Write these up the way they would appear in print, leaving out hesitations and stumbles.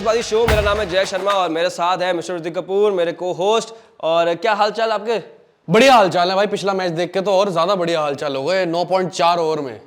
स्पोर्ट्सबाजी show. मेरा नाम है जय शर्मा और मेरे साथ है मिस्टर ऋतिक कपूर, मेरे को होस्ट। और क्या हाल चाल आपके? बढ़िया हाल चाल है भाई। पिछला मैच देख के तो और ज्यादा बढ़िया हाल चाल हो गए 9.4 ओवर में।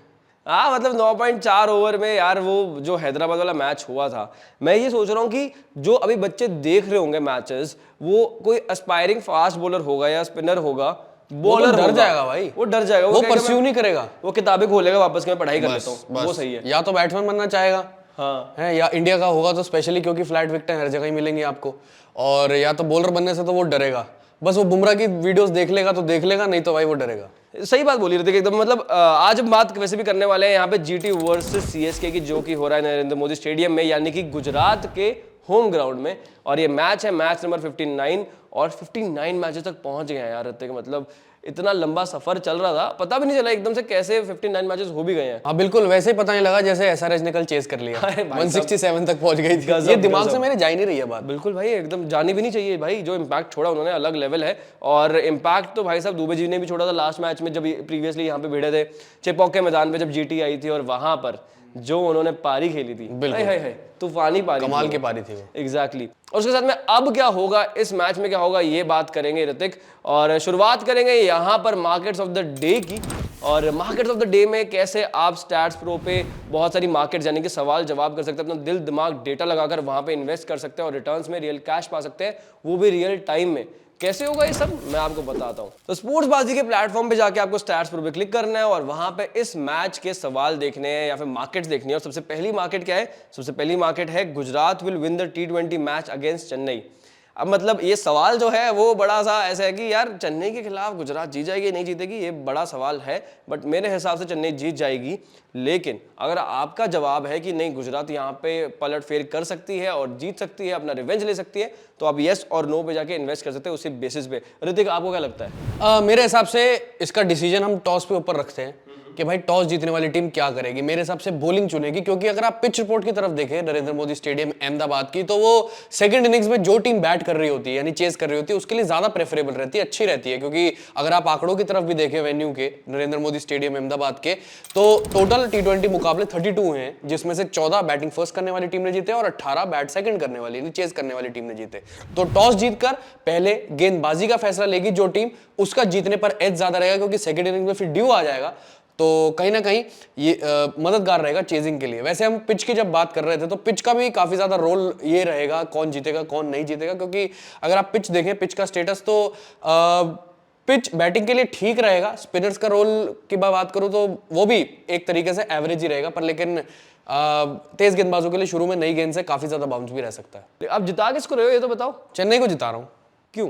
हाँ मतलब 9.4 ओवर में यार, वो जो हैदराबाद वाला मैच हुआ था, मैं ये सोच रहा हूँ कि जो अभी बच्चे देख रहे होंगे मैचेस, वो कोई एस्पायरिंग फास्ट बॉलर होगा या स्पिनर होगा, बॉलर डर जाएगा भाई, वो डर जाएगा, वो परस्यू नहीं करेगा, वो किताबें खोलेगा वापस के मैं पढ़ाई कर लेता हूँ। वो सही है। या तो बैट्समैन बनना चाहेगा, हाँ है, या इंडिया का होगा तो स्पेशली क्योंकि फ्लैट विकेट हर जगह ही मिलेंगी आपको, और या तो बॉलर बनने से तो वो डरेगा। बस वो बुमराह की वीडियोस देख लेगा तो देख लेगा, नहीं तो भाई वो डरेगा। सही बात बोली ऋतिक एकदम। मतलब आज हम बात वैसे भी करने वाले हैं यहाँ पे जीटी वर्सेस सीएसके की, जो कि हो रहा है नरेंद्र मोदी स्टेडियम में, यानी कि गुजरात के होम ग्राउंड में। और ये मैच है मैच नंबर 59 और 59 मैचेस तक पहुंच गए हैं यार ऋतिक। मतलब इतना लंबा सफर चल रहा था, पता भी नहीं चला एकदम से कैसे 59 मैचेस हो भी गए हैं। हाँ बिल्कुल, वैसे ही पता नहीं लगा जैसे एसआरएच ने कल चेस कर लिया। 167 तक पहुंच गई थी। ये दिमाग से मेरे जा ही नहीं रही है बात। बिल्कुल भाई, एकदम जानी भी नहीं चाहिए भाई। जो इम्पैक्ट छोड़ा उन्होंने अलग लेवल है। और इम्पैक्ट तो भाई साहब दुबे जी ने भी छोड़ा था लास्ट मैच में, जब प्रीवियसली यहाँ पे भिड़े थे चेपॉक के मैदान पे, जब जीटी आई थी और वहां पर जो उन्होंने पारी खेली थी, तूफानी पारी, कमाल की पारी थी वो। एग्जैक्टली। और उसके साथ में अब क्या होगा इस मैच में, क्या होगा ये बात करेंगे ऋतिक। और शुरुआत करेंगे यहाँ पर मार्केट्स ऑफ द डे की। और मार्केट्स ऑफ द डे में कैसे आप स्टैट्स प्रो पे बहुत सारी मार्केट यानी कि सवाल जवाब कर सकते हैं, अपना दिल दिमाग डेटा लगाकर वहां पे इन्वेस्ट कर सकते हैं और रिटर्न्स में रियल कैश पा सकते हैं, वो भी रियल टाइम में। कैसे होगा ये सब मैं आपको बताता हूं। तो स्पोर्ट्सबाजी के प्लेटफॉर्म पे जाके आपको स्टैट्स प्रो पे क्लिक करना है और वहां पे इस मैच के सवाल देखने हैं या फिर मार्केट्स देखनी है। और सबसे पहली मार्केट क्या है? सबसे पहली मार्केट है Gujarat will win the T20 match against Chennai. अब मतलब ये सवाल जो है वो बड़ा सा ऐसा है कि यार चेन्नई के खिलाफ गुजरात जीत जाएगी नहीं जीतेगी, ये बड़ा सवाल है। बट मेरे हिसाब से चेन्नई जीत जाएगी। लेकिन अगर आपका जवाब है कि नहीं गुजरात यहाँ पे पलट फेर कर सकती है और जीत सकती है, अपना रिवेंज ले सकती है, तो आप येस और नो पे जाके इन्वेस्ट कर सकते हैं उसी बेसिस पे। ऋतिक आपको क्या लगता है? मेरे हिसाब से इसका डिसीजन हम टॉस पे ऊपर रखते हैं कि भाई टॉस जीतने वाली टीम क्या करेगी। मेरे हिसाब से बॉलिंग चुनेगी, क्योंकि अगर आप पिच रिपोर्ट की तरफ देखें नरेंद्र मोदी स्टेडियम अहमदाबाद की, तो वो सेकंड इनिंग्स में जो टीम बैट कर रही होती है यानी चेस कर रही होती है उसके लिए ज्यादा प्रेफरेबल रहती है, अच्छी रहती है। क्योंकि अगर आप आंकड़ों की तरफ भी देखें वेन्यू के नरेंद्र मोदी स्टेडियम अहमदाबाद के, तो टोटल T20 मुकाबले 32 हैं, जिसमें से 14 बैटिंग फर्स्ट करने वाली टीम ने जीते और 18 बैट सेकंड करने वाली यानी चेस करने वाली टीम ने जीते। तो टॉस जीतकर पहले गेंदबाजी का फैसला लेगी जो टीम, उसका जीतने पर एज ज्यादा रहेगा, क्योंकि सेकंड इनिंग में फिर ड्यू आ जाएगा, तो कहीं ना कहीं ये मददगार रहेगा चेजिंग के लिए। वैसे हम पिच की जब बात कर रहे थे तो पिच का भी काफी ज्यादा रोल ये रहेगा कौन जीतेगा कौन नहीं जीतेगा, क्योंकि अगर आप पिच देखें पिच का स्टेटस, तो पिच बैटिंग के लिए ठीक रहेगा। स्पिनर्स का रोल की बात करूं तो वो भी एक तरीके से एवरेज ही रहेगा, पर लेकिन तेज गेंदबाजों के लिए शुरू में नई गेंद से काफी ज्यादा बाउंस भी रह सकता है। आप जिता किसको रहे हो ये तो बताओ? चेन्नई को जिता रहा हूं। क्यों?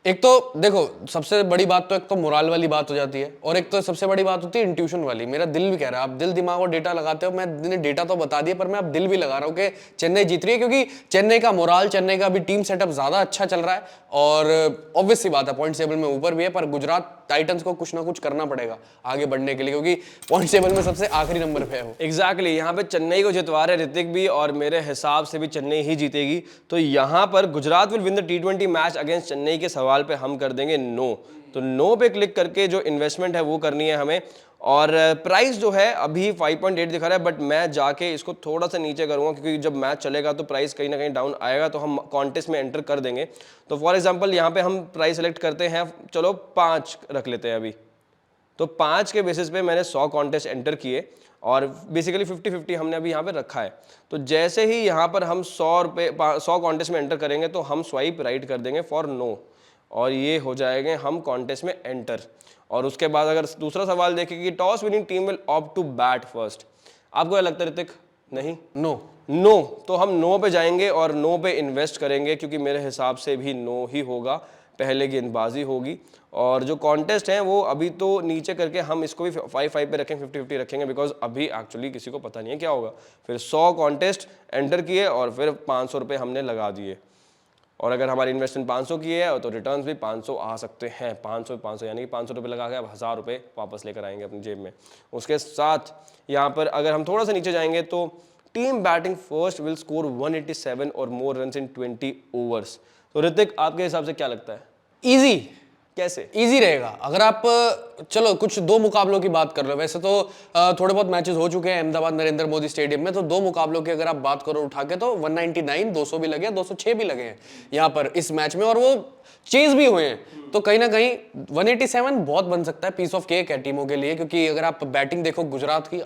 एक तो देखो सबसे बड़ी बात तो एक तो मोराल वाली बात हो जाती है, और एक तो सबसे बड़ी बात होती है इंट्यूशन वाली। मेरा दिल भी कह रहा है, आप दिल दिमाग और डेटा लगाते हो, मैंने डेटा तो बता दिया पर मैं अब दिल भी लगा रहा हूँ कि चेन्नई जीत रही है, क्योंकि चेन्नई का मोराल, चेन्नई का भी टीम सेटअप ज्यादा अच्छा चल रहा है और ऑब्वियस सी बात है पॉइंट टेबल में ऊपर भी है। पर गुजरात टाइटंस को कुछ ना कुछ करना पड़ेगा आगे बढ़ने के लिए, क्योंकि पॉइंट टेबल में सबसे आखिरी नंबर पे है वो। एग्जैक्टली यहाँ पे चेन्नई को जितवा रहे ऋतिक भी, और मेरे हिसाब से भी चेन्नई ही जीतेगी। तो यहाँ पर Gujarat will win the T20 match against Chennai के सवाल पे हम कर देंगे नो। तो नो पे क्लिक करके जो इन्वेस्टमेंट है वो करनी है हमें। और प्राइस जो है अभी 5.8 दिखा रहा है, बट मैं जाके इसको थोड़ा सा नीचे करूंगा, क्योंकि जब मैच चलेगा तो प्राइस कहीं ना कहीं डाउन आएगा, तो हम कॉन्टेस्ट में एंटर कर देंगे। तो फॉर एग्जांपल यहाँ पे हम प्राइस सेलेक्ट करते हैं, चलो 5 रख लेते हैं अभी। तो 5 के बेसिस पे मैंने 100 कॉन्टेस्ट एंटर किए और बेसिकली 50-50 हमने अभी यहाँ पे रखा है। तो जैसे ही यहाँ पर हम 100 कॉन्टेस्ट में एंटर करेंगे तो हम स्वाइप राइट कर देंगे फॉर नो, और ये हो जाएंगे हम कॉन्टेस्ट में एंटर। और उसके बाद अगर दूसरा सवाल देखें कि toss winning team will opt to bat first, आपको क्या लगता है ऋतिक? नहीं, नो। तो हम नो पे जाएंगे और नो पे इन्वेस्ट करेंगे, क्योंकि मेरे हिसाब से भी नो ही होगा, पहले गेंदबाजी होगी। और जो कॉन्टेस्ट हैं वो अभी तो नीचे करके हम इसको भी 5-5 पे रखेंगे, 50-50 रखेंगे, बिकॉज अभी एक्चुअली किसी को पता नहीं है क्या होगा। फिर 100 कॉन्टेस्ट एंटर किए और फिर 500 रुपये हमने लगा दिए। और अगर हमारी इन्वेस्टमेंट 500 की है तो रिटर्न्स भी 500 आ सकते हैं। 500 यानी कि 500 रुपये लगा के आप 1000 रुपये वापस लेकर आएंगे अपनी जेब में। उसके साथ यहाँ पर अगर हम थोड़ा सा नीचे जाएंगे तो team batting first will score 187 और मोर रन इन 20 ओवर्स। तो ऋतिक आपके हिसाब से क्या लगता है? इजी, कैसे? इजी रहेगा अगर आप चलो कुछ दो मुकाबलों की बात कर रहे हो। वैसे तो थोड़े बहुत मैचेस हो चुके हैं अहमदाबाद नरेंद्र मोदी स्टेडियम में, तो दो मुकाबलों की अगर आप बात करो उठा के तो 199 200 भी लगे, 206 भी लगे हैं यहाँ पर इस मैच में, और वो चेज भी हुए हैं। तो कहीं ना कहीं 187 बहुत बन सकता है, पीस ऑफ केक है टीमों के लिए, क्योंकि अगर आप बैटिंग देखो गुजरात की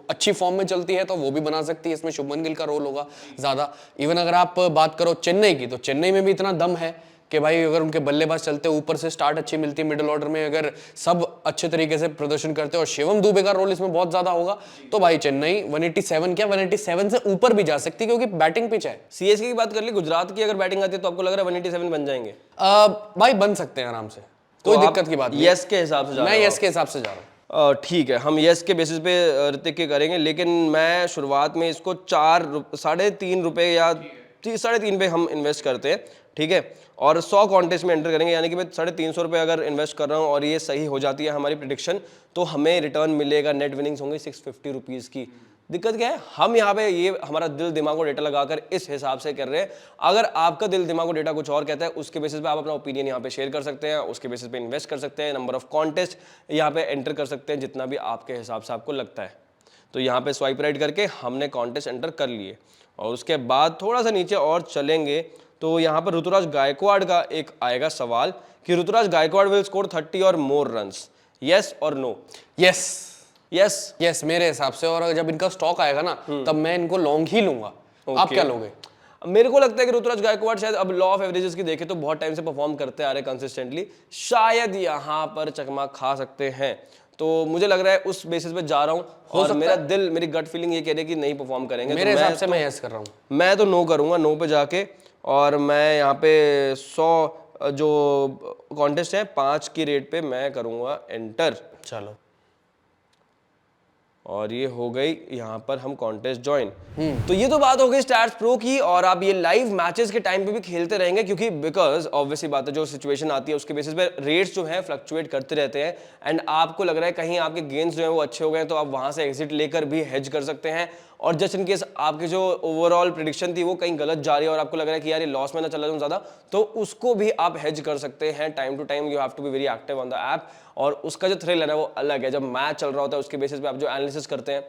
अच्छी फॉर्म में चलती है तो वो भी बना सकती है, इसमें शुभमन गिल का रोल होगा ज्यादा। इवन अगर आप बात करो चेन्नई की, तो चेन्नई में भी इतना दम है कि भाई अगर उनके बल्लेबाज चलते, ऊपर से स्टार्ट अच्छी मिलती है, मिडिल ऑर्डर में अगर सब अच्छे तरीके से प्रदर्शन करते और शिवम दुबे का रोल इसमें बहुत ज्यादा होगा, तो भाई चेन्नई 187 क्या 187 से ऊपर भी जा सकती है, क्योंकि बैटिंग पिच है। सीएसके की बात कर ली, गुजरात की अगर बैटिंग आती है तो आपको लग रहा है 187 बन जाएंगे? भाई बन सकते हैं आराम से, कोई दिक्कत की बात नहीं। यस के हिसाब से जा रहा मैं हूं यस के हिसाब से जा रहा हूँ। ठीक है, हम यस के बेसिस पे ऋतिक के करेंगे, लेकिन मैं शुरुआत में इसको 3.5 रुपए या 3.5 पे हम इन्वेस्ट करते हैं, ठीक है। और 100 कॉन्टेस्ट में एंटर करेंगे, यानी कि मैं 350 रुपये अगर इन्वेस्ट कर रहा हूँ और ये सही हो जाती है हमारी प्रिडिक्शन, तो हमें रिटर्न मिलेगा, नेट विनिंग्स होंगे 650 रुपीज़ की। दिक्कत क्या है, हम यहाँ पे ये हमारा दिल दिमाग को डेटा लगाकर इस हिसाब से कर रहे हैं। अगर आपका दिल दिमाग को डेटा कुछ और कहता है, उसके बेसिस पे आप अपना ओपिनियन यहाँ पे शेयर कर सकते हैं, उसके बेसिस पे इन्वेस्ट कर सकते हैं, नंबर ऑफ कॉन्टेस्ट यहाँ पे एंटर कर सकते हैं, जितना भी आपके हिसाब से आपको लगता है। तो यहाँ पे स्वाइप राइट करके हमने कॉन्टेस्ट एंटर कर लिए, और उसके बाद थोड़ा सा नीचे और चलेंगे तो यहाँ पर ऋतुराज गायकवाड़ का एक आएगा सवाल कि ऋतुराज गायकवाड़ विल स्कोर 30 और मोर रन्स, यस और नो? यस यस यस मेरे हिसाब से, और जब इनका स्टॉक आएगा ना तब मैं इनको लॉन्ग ही लूंगा। आप क्या लोगे? मेरे को लगता है कि ऋतुराज गायकवाड़ शायद अब लॉ ऑफ एवरेजेस की देखें तो बहुत टाइम से परफॉर्म करते आ रहे कंसिस्टेंटली, शायद यहाँ पर चकमा खा सकते हैं। तो मुझे लग रहा है उस बेसिस पे जा रहा हूँ, और मेरा दिल, मेरी गट फीलिंग ये कह रही है कि नहीं परफॉर्म करेंगे। मेरे हिसाब से मैं यस कर रहा हूँ। मैं तो नो करूंगा, नो पे जाके, और मैं यहाँ पे 100 जो कॉन्टेस्ट है 5 की रेट पे मैं करूंगा एंटर। चलो, और ये हो गई यहाँ पर हम कॉन्टेस्ट ज्वाइन। तो ये तो बात हो गई स्टैट्स प्रो की, और आप ये लाइव मैचेस के टाइम पे भी खेलते रहेंगे, क्योंकि बिकॉज ऑब्वियसली बात है जो सिचुएशन आती है उसके बेसिस पे रेट्स जो हैं फ्लक्चुएट करते रहते हैं, एंड आपको लग रहा है कहीं आपके गेंस जो है वो अच्छे हो गए तो आप वहां से एग्जिट लेकर भी हेज कर सकते हैं, और जस्ट इन केस आपकी जो ओवरऑल प्रेडिक्शन थी वो कहीं गलत जा रही है और आपको लग रहा है कि यार ये लॉस में ना चला जाऊं ज्यादा, तो उसको भी आप हेज कर सकते हैं। Time to time you have to be very active on the app, और उसका जो थ्रिल है ना वो अलग है। जब मैच चल रहा होता है उसके बेसिस पे आप जो एनालिसिस करते हैं,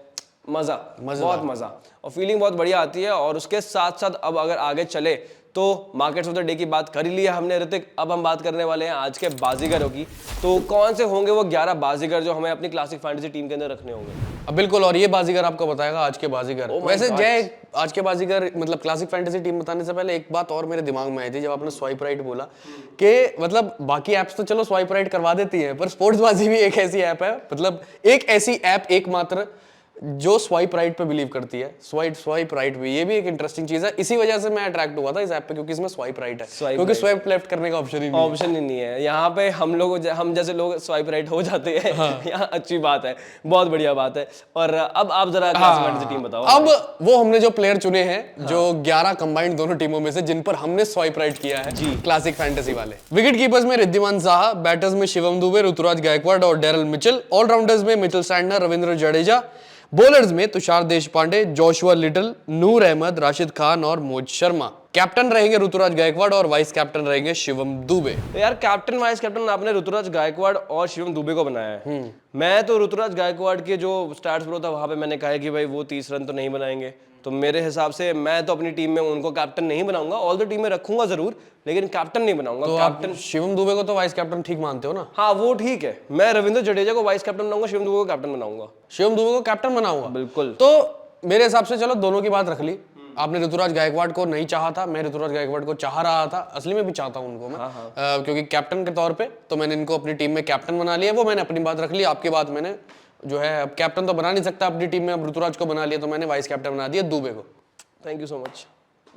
बहुत मजा और फीलिंग बहुत बढ़िया आती है। और उसके साथ साथ अब अगर आगे चले तो मार्केट्स ऑफ द डे की बात कर ही लिया हमने ऋतिक, अब हम बात करने वाले हैं आज के बाजीगरों की। तो कौन से होंगे वो 11 बाजीगर जो हमें अपनी क्लासिक फैंटेसी टीम के अंदर रखने होंगे? अब बिल्कुल, और ये बाजीगर आपको बताएगा आज के बाजीगर। वैसे जय, आज के बाजीगर मतलब क्लासिक फैंटेसी टीम बताने से पहले एक बात और मेरे दिमाग में आई थी जब आपने स्वाइप राइट बोला, कि मतलब बाकी ऐप्स तो चलो स्वाइप राइट करवा देती हैं, पर स्पोर्ट्स बाजी भी एक ऐसी ऐप है, मतलब एक ऐसी ऐप एकमात्र जो स्वाइप राइट पे बिलीव करती है। स्वाइप राइट भी, ये भी एक इंटरेस्टिंग चीज है। इसी वजह से मैं अट्रैक्ट हुआ था इस ऐप पे, क्योंकि इसमें स्वाइप राइट है, क्योंकि स्वाइप लेफ्ट करने का ऑप्शन ही नहीं है यहाँ पे। हम जैसे लोग स्वाइप राइट हो जाते हैं। हाँ। यहाँ अच्छी बात है, बहुत बढ़िया बात है। और अब आप जरा क्लासिक फैंटेसी टीम बताओ। अब वो हमने जो प्लेयर चुने हैं, जो 11 कंबाइंड दोनों टीमों में से, जिन पर हमने स्वाइप राइट किया है जी, क्लासिक फैंटेसी वाले। विकेट कीपर्स में रिद्धिमान साहा, बैटर्स में शिवम दुबे, ऋतुराज गायकवाड़ और डेरल मिचेल, ऑलराउंडर्स में Mitchell Santner, Ravindra Jadeja, bowlers में तुषार देशपांडे, जोशुआ लिटिल, नूर अहमद, राशिद खान और मोहित शर्मा। कैप्टन रहेंगे ऋतुराज गायकवाड़ और वाइस कैप्टन रहेंगे शिवम दुबे। तो यार कैप्टन वाइस कैप्टन आपने ऋतुराज गायकवाड़ और शिवम दुबे को बनाया है। मैं तो ऋतुराज गायकवाड़ के जो स्टार्ट प्रो था वहां पे मैंने कहा है कि भाई वो 30 रन तो नहीं बनाएंगे, तो मेरे हिसाब से मैं तो अपनी टीम में उनको कैप्टन नहीं बनाऊंगा। ऑल द टीम में रखूंगा जरूर, लेकिन कैप्टन नहीं बनाऊंगा। तो कैप्टन शिवम दुबे को तो वाइस कैप्टन ठीक मानते हो ना? हाँ वो ठीक है, मैं रविंद्र जडेजा को वाइस कैप्टन बनाऊंगा, शिवम दुबे को कैप्टन बनाऊंगा। शिवम दुबे को कैप्टन बनाऊंगा, बिल्कुल। तो मेरे हिसाब से चलो दोनों की बात रख ली। आपने ऋतुराज गायकवाड़ को नहीं चाहा था, मैं ऋतुराज गायकवाड़ को चाह रहा था, असली में भी चाहता हूं उनको मैं। क्योंकि कैप्टन के तौर पे तो मैंने इनको अपनी टीम में कैप्टन बना लिया, वो मैंने अपनी बात रख ली। आपकी बात मैंने जो है, अब कैप्टन तो बना नहीं सकता अपनी टीम में, अब ऋतुराज को बना लिया, तो मैंने वाइस कैप्टन बना दिया दुबे को। थैंक यू सो मच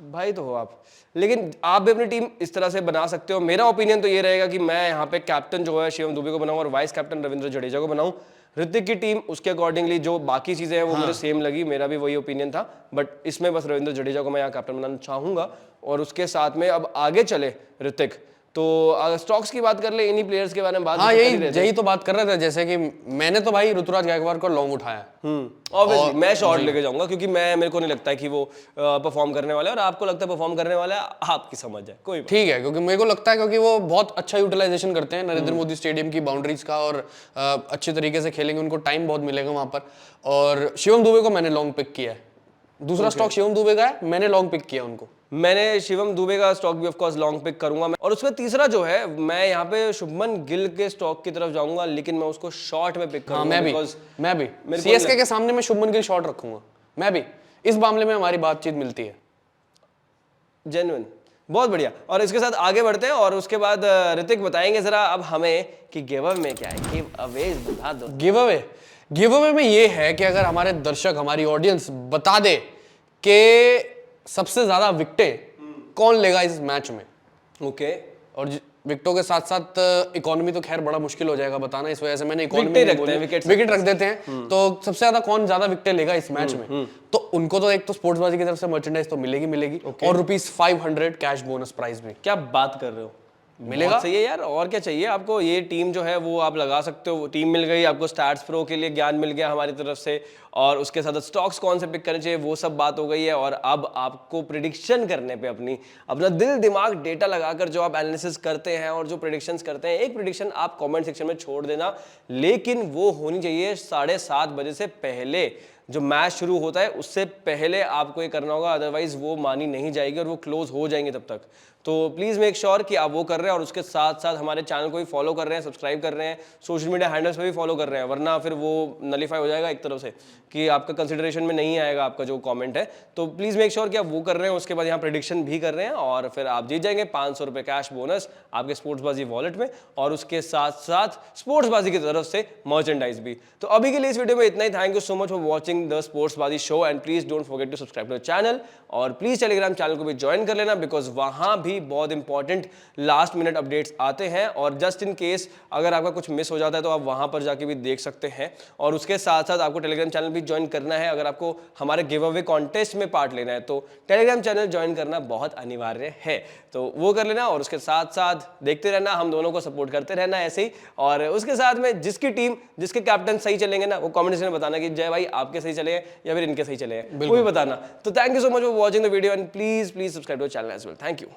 भाई, तो हो आप। लेकिन आप भी अपनी टीम इस तरह से बना सकते हो। मेरा ओपिनियन तो ये रहेगा कि मैं यहाँ पे कैप्टन जो है शिवम दुबे को बनाऊं और वाइस कैप्टन रविंद्र जडेजा को बनाऊं। ऋतिक की टीम उसके अकॉर्डिंगली जो बाकी चीजें हैं वो मुझे सेम लगी, मेरा भी वही ओपिनियन था, बट इसमें बस रविंद्र जडेजा को मैं यहाँ कैप्टन बनाना चाहूंगा। और उसके साथ में अब आगे चले ऋतिक, तो अगर स्टॉक्स की बात कर ले, इन्हीं प्लेयर्स के बारे में बात हाँ कर ही रहे थे। यही तो बात कर रहे थे, जैसे कि मैंने तो भाई ऋतुराज गायकवाड़ को लॉन्ग उठाया। ऑब्वियसली मैं शॉर्ट लेके जाऊंगा, क्योंकि मेरे को नहीं लगता है कि वो परफॉर्म करने वाला है, और आपको लगता है परफॉर्म करने वाला है, आपकी समझ है, कोई बात। ठीक है, क्योंकि मेरे को लगता है क्योंकि वो बहुत अच्छा यूटिलाइजेशन करते हैं नरेंद्र मोदी स्टेडियम की बाउंड्रीज का, और अच्छे तरीके से खेलेंगे, उनको टाइम बहुत मिलेगा वहां पर। और शिवम दुबे को मैंने लॉन्ग पिक किया है। दूसरा स्टॉक शिवम दुबे का है, मैंने लॉन्ग पिक किया उनको। मैंने शिवम दुबे का स्टॉक भी ऑफ कोर्स लॉन्ग पिक करूंगा मैं। और उसमें तीसरा जो है, मैं यहाँ पे शुभमन गिल के स्टॉक की तरफ जाऊंगा, लेकिन मैं उसको शॉर्ट में पिक करूंगा। मैं भी सीएसके के सामने मैं शुभमन गिल शॉर्ट रखूंगा। मैं भी इस मामले में हमारी बातचीत मिलती है। जेन्युइन, बहुत बढ़िया। और इसके साथ आगे बढ़ते हैं, और उसके बाद ऋतिक बताएंगे जरा अब हमें कि गिव अवे में क्या है। गिव अवे बता दो। गिव अवे में ये है कि अगर हमारे दर्शक, हमारी ऑडियंस बता दे कि सबसे ज्यादा विकेटें कौन लेगा इस मैच में। ओके। और विकेटों के साथ साथ इकोनॉमी तो खैर बड़ा मुश्किल हो जाएगा बताना, इस वजह से मैंने विकेट रख देते हैं। तो सबसे ज्यादा कौन ज्यादा विकेटें लेगा इस मैच में, तो उनको तो एक तो स्पोर्ट्सबाजी की तरफ से मर्चेंडाइज तो मिलेगी और ₹500 कैश बोनस प्राइज भी। क्या बात कर रहे हो, मिलेगा। सही है यार, और क्या चाहिए आपको। ये टीम जो है वो आप लगा सकते हो, टीम मिल गई आपको, स्टैट्स प्रो के लिए ज्ञान मिल गया हमारी तरफ से, और उसके साथ स्टॉक्स कौन से पिक करने चाहिए वो सब बात हो गई है। और अब आपको प्रिडिक्शन करने पे अपना दिल दिमाग डेटा लगाकर जो आप एनालिसिस करते हैं और जो प्रिडिक्शंस करते हैं, एक प्रिडिक्शन आप कमेंट सेक्शन में छोड़ देना, लेकिन वो होनी चाहिए 7:30 बजे से पहले। जो मैच शुरू होता है उससे पहले आपको ये करना होगा, अदरवाइज वो मानी नहीं जाएगी और वो क्लोज हो जाएंगे तब तक। तो प्लीज़ मेक श्योर कि आप वो कर रहे हैं, और उसके साथ साथ हमारे चैनल को भी फॉलो कर रहे हैं, सब्सक्राइब कर रहे हैं, सोशल मीडिया हैंडल्स पे भी फॉलो कर रहे हैं, वरना फिर वो नलीफाई हो जाएगा एक तरफ से कि आपका कंसिडरेशन में नहीं आएगा आपका जो कमेंट है। तो प्लीज़ मेक श्योर कि आप वो कर रहे हैं, उसके बाद यहाँ प्रेडिक्शन भी कर रहे हैं, और फिर आप जीत जाएंगे ₹500 कैश बोनस आपके स्पोर्ट्सबाजी वॉलेट में, और उसके साथ साथ स्पोर्ट्सबाजी की तरफ से मर्चेंडाइज भी। तो अभी के लिए इस वीडियो में इतना ही। Thank you so much for watching the Sportsbaazi show, and please don't forget to subscribe to the channel, और प्लीज टेलीग्राम चैनल को भी ज्वाइन कर लेना, बिकॉज वहां भी बहुत इंपॉर्टेंट लास्ट मिनट अपडेट्स आते हैं, और जस्ट इन केस अगर आपका कुछ मिस हो जाता है तो आप वहां पर जाके भी देख सकते हैं। और उसके साथ साथ आपको टेलीग्राम चैनल भी ज्वाइन करना है अगर आपको हमारे गिव अवे कॉन्टेस्ट में पार्ट लेना है, तो टेलीग्राम चैनल ज्वाइन करना बहुत अनिवार्य है, तो वो कर लेना। और उसके साथ साथ देखते रहना, हम दोनों को सपोर्ट करते रहना ऐसे ही। और उसके साथ में जिसकी टीम, जिसके कैप्टन सही चलेंगे ना, वो कमेंट में बताना कि जय भाई आपके सही चले या फिर इनके सही चले, वो भी बताना। तो thank you so much for watching the video, and please subscribe to the channel as well. Thank you.